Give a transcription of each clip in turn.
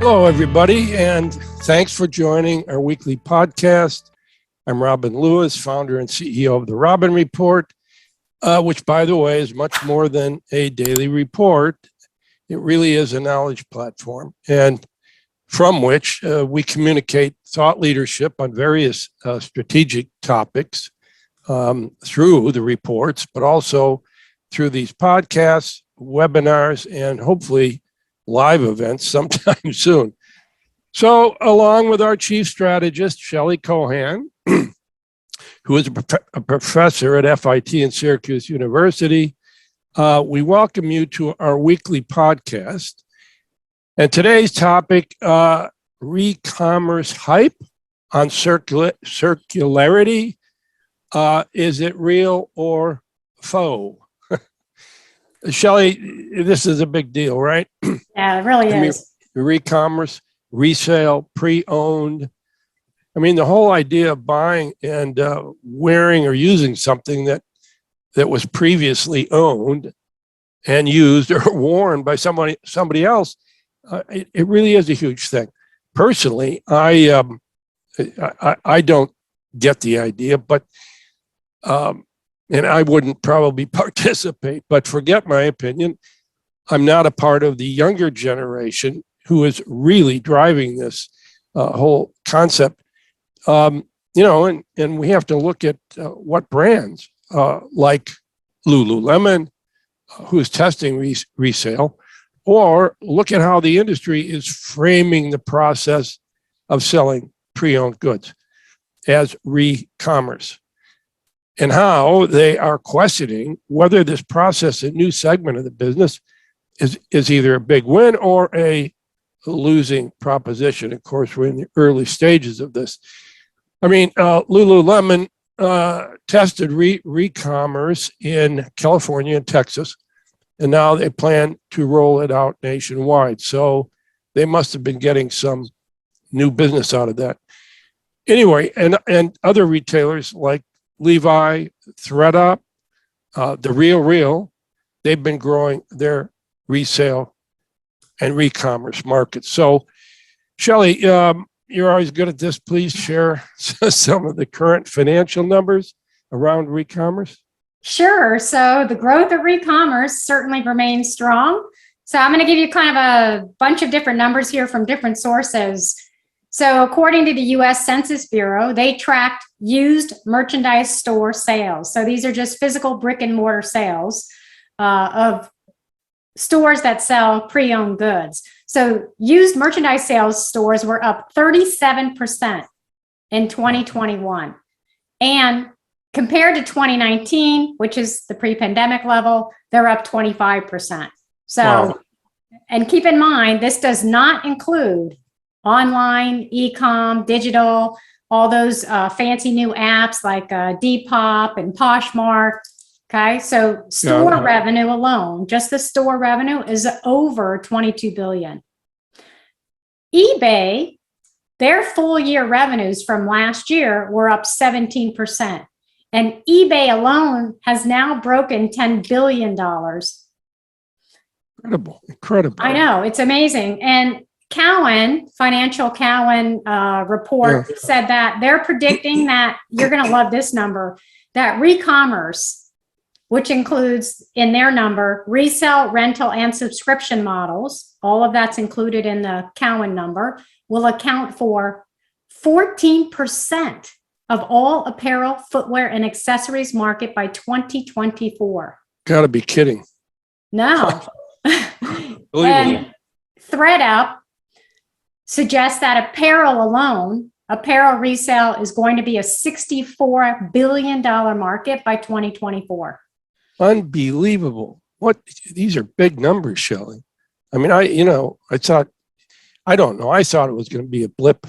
Hello, everybody, and thanks for joining our weekly podcast. I'm Robin Lewis, founder and CEO of the Robin Report, which, by the way, is much more than a daily report. It really is a knowledge platform, and from which we communicate thought leadership on various strategic topics through the reports, but also through these podcasts, webinars, and hopefully live events sometime soon. So, along with our chief strategist, Shelley Cohan, who is a professor at FIT and Syracuse University, we welcome you to our weekly podcast. And today's topic, Recommerce hype on circularity. Is it real or faux? Shelley, this is a big deal, right? Yeah, it really is. Recommerce, resale, pre-owned. I mean, the whole idea of buying and wearing or using something that was previously owned and used or worn by somebody else, it really is a huge thing. Personally, I don't get the idea, but and I wouldn't probably participate, but forget my opinion. I'm not a part of the younger generation who is really driving this whole concept. And we have to look at what brands like Lululemon, who's testing resale, or look at how the industry is framing the process of selling pre-owned goods as re-commerce, and how they are questioning whether this process, a new segment of the business, is either a big win or a losing proposition. Of course, we're in the early stages of this. I mean, Lululemon tested Recommerce in California and Texas, and now they plan to roll it out nationwide. So they must have been getting some new business out of that. Anyway, and other retailers like Levi, ThredUp, The Real, they've been growing their resale and Recommerce markets. So, Shelley, you're always good at this. Please share some of the current financial numbers around Recommerce. Sure. So the growth of Recommerce certainly remains strong. So I'm going to give you kind of a bunch of different numbers here from different sources. So according to the U.S. Census Bureau, they tracked used merchandise store sales. So these are just physical brick and mortar sales of stores that sell pre-owned goods. So used merchandise sales stores were up 37% in 2021. And compared to 2019, which is the pre-pandemic level, they're up 25%. So, wow. And keep in mind, this does not include online, e-com, digital, all those fancy new apps like Depop and Poshmark. Okay, so store revenue alone, just the store revenue is over $22 billion. eBay, their full year revenues from last year were up 17%. And eBay alone has now broken $10 billion. Incredible. I know, it's amazing. And Financial Cowan report said that they're predicting that, you're going to love this number, that Recommerce, which includes in their number resale, rental, and subscription models, all of that's included in the Cowan number, will account for 14% of all apparel, footwear, and accessories market by 2024. Gotta be kidding. No. And ThredUp suggests that apparel alone, apparel resale is going to be a $64 billion market by 2024. Unbelievable. These are big numbers, Shelley. I mean, I thought it was going to be a blip,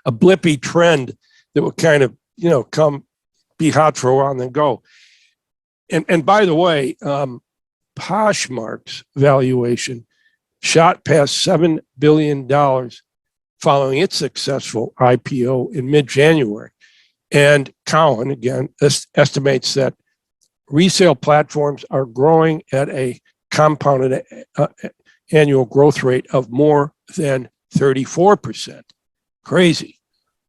a blippy trend that would kind of, come be hot for a while and then go. And by the way, Poshmark's valuation shot past $7 billion following its successful IPO in mid-January. And Cowan, again, estimates that resale platforms are growing at a compounded annual growth rate of more than 34%. Crazy.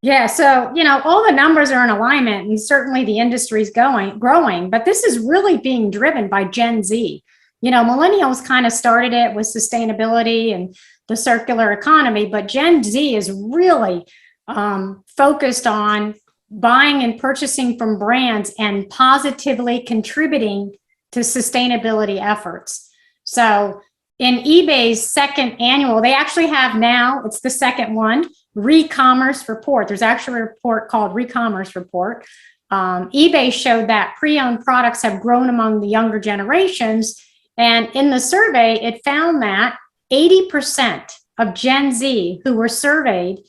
Yeah, so all the numbers are in alignment, and certainly the industry's growing, but this is really being driven by Gen Z. Millennials kind of started it with sustainability and the circular economy, but Gen Z is really focused on buying and purchasing from brands and positively contributing to sustainability efforts. So in eBay's second annual, they actually have now, it's the second one, Recommerce report. There's actually a report called Recommerce report. eBay showed that pre-owned products have grown among the younger generations. And in the survey, it found that 80% of Gen Z who were surveyed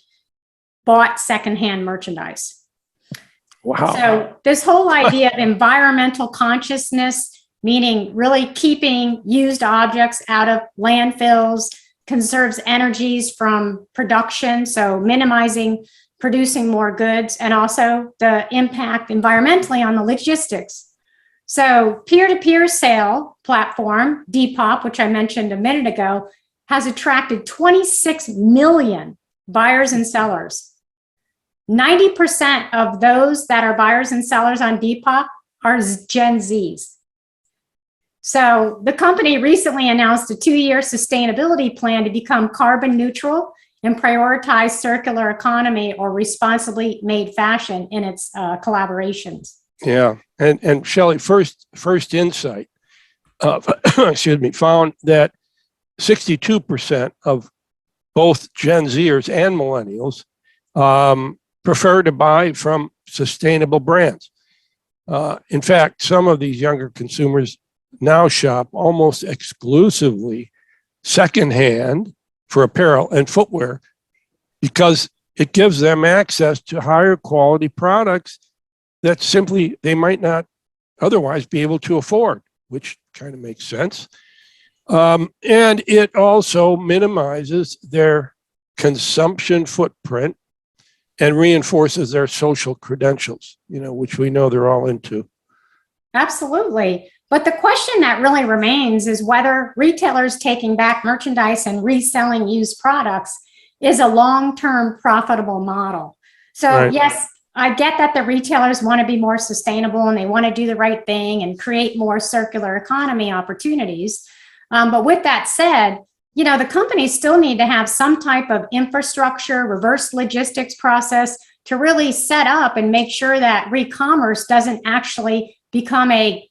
bought secondhand merchandise. Wow. So this whole idea of environmental consciousness, meaning really keeping used objects out of landfills, conserves energies from production, so minimizing producing more goods, and also the impact environmentally on the logistics. So peer-to-peer sale platform, Depop, which I mentioned a minute ago, has attracted 26 million buyers and sellers. 90% of those that are buyers and sellers on Depop are Gen Zs. So the company recently announced a 2-year sustainability plan to become carbon neutral and prioritize circular economy or responsibly made fashion in its collaborations. Yeah. And Shelley, first insight, found that 62% of both Gen Zers and millennials prefer to buy from sustainable brands. In fact, some of these younger consumers now shop almost exclusively secondhand for apparel and footwear because it gives them access to higher quality products that simply they might not otherwise be able to afford, which kind of makes sense. And it also minimizes their consumption footprint and reinforces their social credentials, which we know they're all into. Absolutely. But the question that really remains is whether retailers taking back merchandise and reselling used products is a long-term profitable model. So right. Yes, I get that the retailers want to be more sustainable and they want to do the right thing and create more circular economy opportunities. But with that said, the companies still need to have some type of infrastructure, reverse logistics process to really set up and make sure that Recommerce doesn't actually become a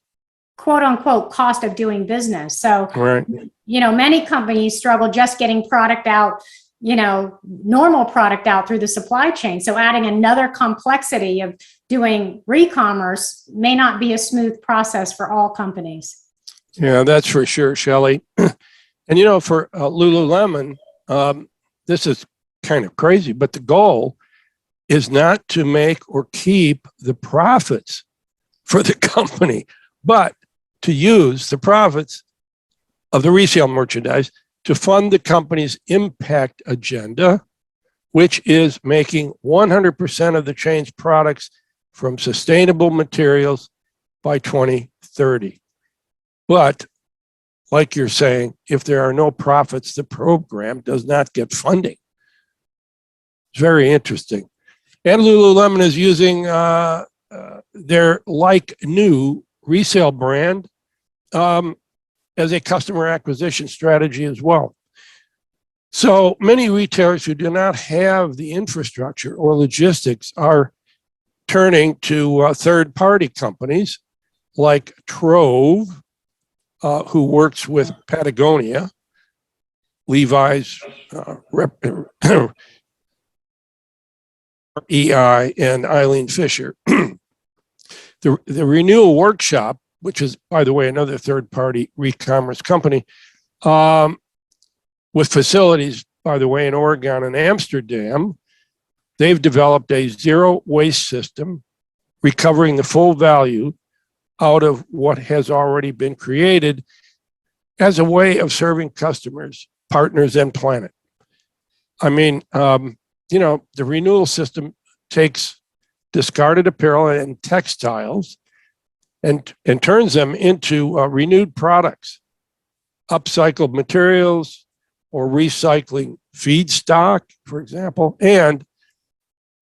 quote unquote cost of doing business. So, right. Many companies struggle just getting product out, normal product out through the supply chain. So adding another complexity of doing Recommerce may not be a smooth process for all companies. Yeah, that's for sure, Shelley. And, for Lululemon, this is kind of crazy, but the goal is not to make or keep the profits for the company, but to use the profits of the resale merchandise to fund the company's impact agenda, which is making 100% of the chain's products from sustainable materials by 2030. But like you're saying, if there are no profits, the program does not get funding. It's very interesting. And Lululemon is using their Like New resale brand as a customer acquisition strategy as well. So many retailers who do not have the infrastructure or logistics are turning to third-party companies like Trove, who works with Patagonia, Levi's, EI, and Eileen Fisher. The Renewal Workshop, which is, by the way, another third-party Recommerce company, with facilities, by the way, in Oregon and Amsterdam, they've developed a zero waste system, recovering the full value out of what has already been created as a way of serving customers, partners, and planet. I mean, the renewal system takes discarded apparel and textiles and turns them into renewed products, upcycled materials, or recycling feedstock, for example, and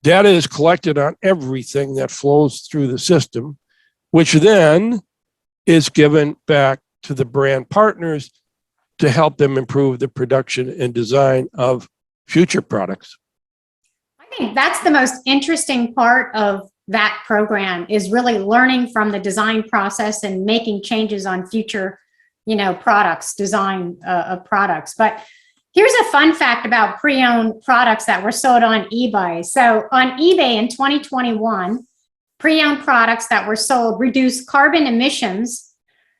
data is collected on everything that flows through the system, which then is given back to the brand partners to help them improve the production and design of future products. I think that's the most interesting part of that program, is really learning from the design process and making changes on future, products, design of products. But here's a fun fact about pre-owned products that were sold on eBay. So on eBay in 2021, pre-owned products that were sold reduced carbon emissions.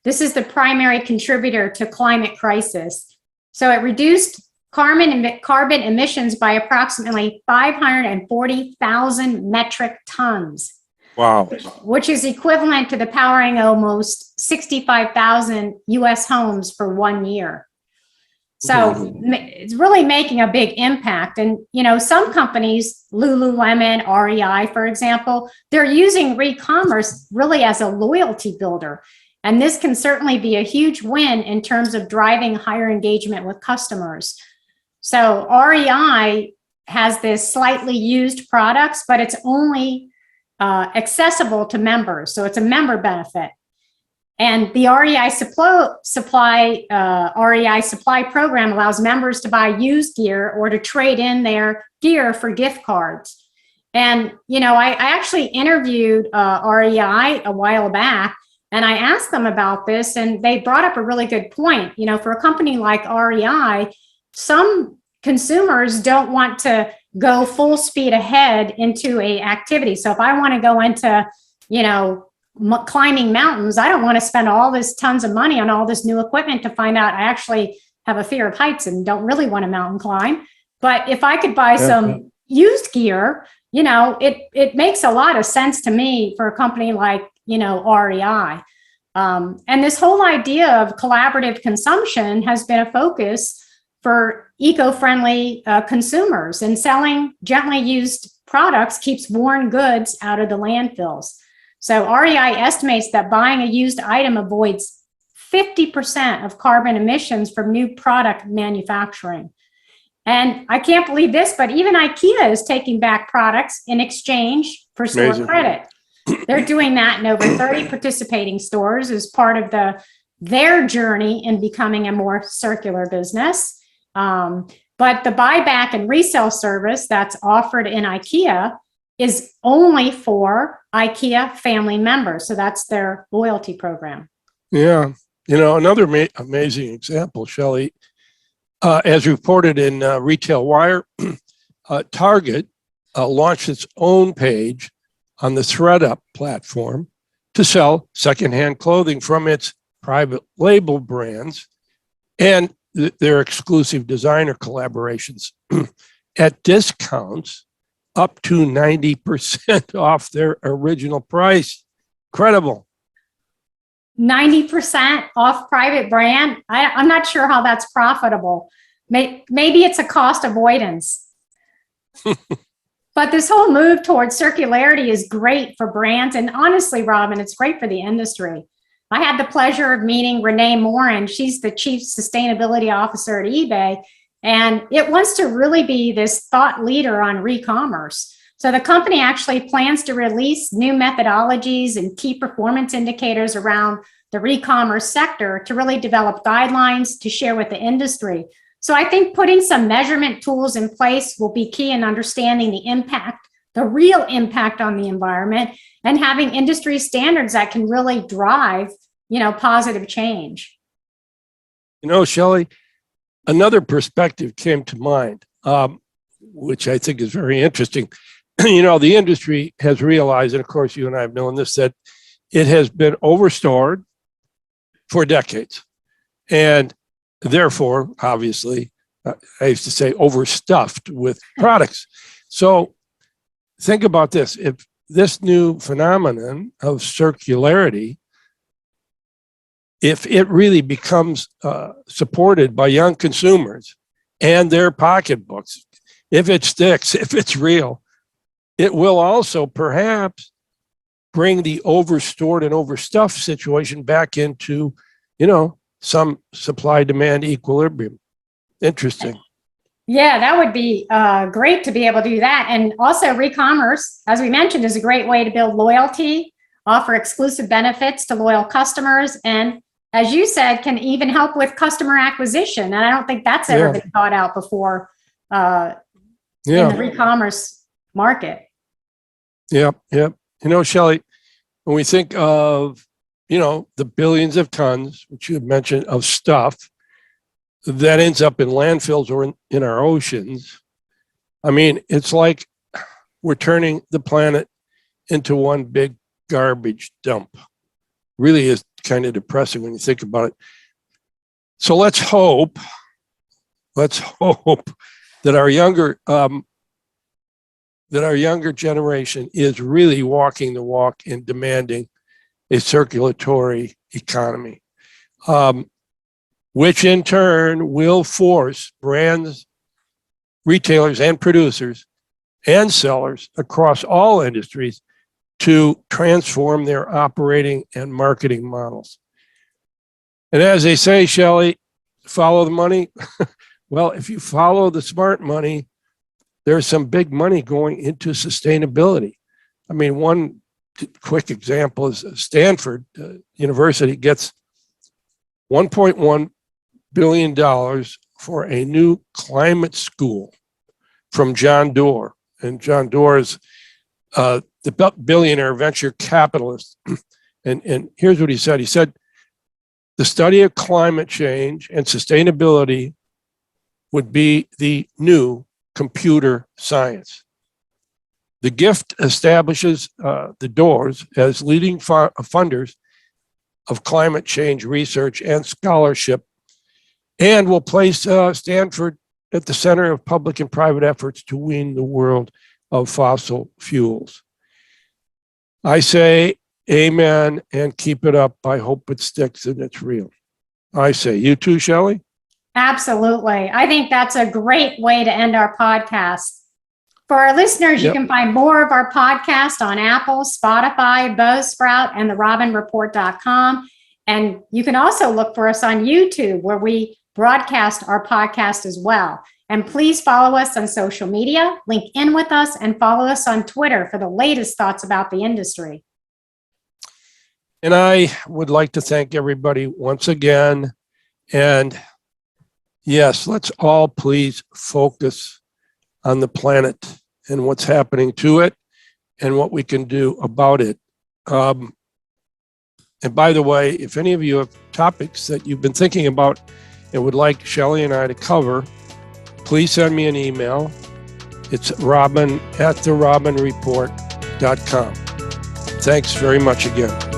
This is the primary contributor to climate crisis. So it reduced carbon emissions by approximately 540,000 metric tons. Wow. Which is equivalent to the powering almost 65,000 US homes for 1 year. So it's really making a big impact. And, some companies, Lululemon, REI, for example, they're using Recommerce really as a loyalty builder. And this can certainly be a huge win in terms of driving higher engagement with customers. So REI has this slightly used products, but it's only accessible to members. So it's a member benefit. And the REI Supply Program allows members to buy used gear or to trade in their gear for gift cards. And, I actually interviewed REI a while back, and I asked them about this, and they brought up a really good point. For a company like REI, some consumers don't want to go full speed ahead into a activity. So if I want to go into, climbing mountains, I don't want to spend all this tons of money on all this new equipment to find out I actually have a fear of heights and don't really want to mountain climb. But if I could buy some used gear, it makes a lot of sense to me for a company like, REI. And this whole idea of collaborative consumption has been a focus for eco-friendly consumers, and selling gently used products keeps worn goods out of the landfills. So REI estimates that buying a used item avoids 50% of carbon emissions from new product manufacturing. And I can't believe this, but even IKEA is taking back products in exchange for store credit. They're doing that in over 30 participating stores as part of their journey in becoming a more circular business. But the buyback and resale service that's offered in IKEA is only for IKEA family members. So that's their loyalty program. Yeah. Another amazing example, Shelley, as reported in Retail Wire, Target launched its own page on the ThredUp platform to sell secondhand clothing from its private label brands and their exclusive designer collaborations at discounts up to 90% off their original price. Incredible. 90% off private brand. I'm not sure how that's profitable. Maybe it's a cost avoidance. But this whole move towards circularity is great for brands. And honestly, Robin, it's great for the industry. I had the pleasure of meeting Renee Morin. She's the chief sustainability officer at eBay. And it wants to really be this thought leader on Recommerce. So the company actually plans to release new methodologies and key performance indicators around the Recommerce sector to really develop guidelines to share with the industry. So I think putting some measurement tools in place will be key in understanding the impact, the real impact on the environment, and having industry standards that can really drive, positive change. Shelley, another perspective came to mind, which I think is very interesting. The industry has realized, and of course you and I have known this, that it has been overstored for decades. And therefore, obviously, I used to say overstuffed with products. So think about this. If this new phenomenon of circularity, if it really becomes supported by young consumers and their pocketbooks, if it sticks, if it's real, it will also perhaps bring the overstored and overstuffed situation back into, some supply-demand equilibrium. Interesting. Yeah, that would be great to be able to do that. And also Recommerce, as we mentioned, is a great way to build loyalty, offer exclusive benefits to loyal customers, and as you said, can even help with customer acquisition. And I don't think that's ever been thought out before in the Recommerce market. Yep. You know, Shelley, when we think of, the billions of tons, which you had mentioned, of stuff that ends up in landfills or in our oceans, I mean, it's like we're turning the planet into one big garbage dump. Really is kind of depressing when you think about it. So let's hope that our younger generation is really walking the walk in demanding a circulatory economy, which in turn will force brands, retailers, and producers and sellers across all industries to transform their operating and marketing models. And as they say, Shelley, follow the money. Well, if you follow the smart money, there's some big money going into sustainability. I mean, one quick example is Stanford University gets $1.1 billion for a new climate school from John Doerr. And John Doerr is the billionaire venture capitalist. And here's what he said. He said, the study of climate change and sustainability would be the new computer science. The gift establishes the doors as leading funders of climate change research and scholarship, and will place Stanford at the center of public and private efforts to wean the world of fossil fuels. I say amen and keep it up. I hope it sticks and it's real. I say, you too, Shelley? Absolutely. I think that's a great way to end our podcast. For our listeners, you can find more of our podcast on Apple, Spotify, Buzzsprout, and therobinreport.com. And you can also look for us on YouTube, where we broadcast our podcast as well. And please follow us on social media, link in with us, and follow us on Twitter for the latest thoughts about the industry. And I would like to thank everybody once again. And yes, let's all please focus on the planet and what's happening to it and what we can do about it. And by the way, if any of you have topics that you've been thinking about and would like Shelley and I to cover, please send me an email. It's robin@therobinreport.com. Thanks very much again.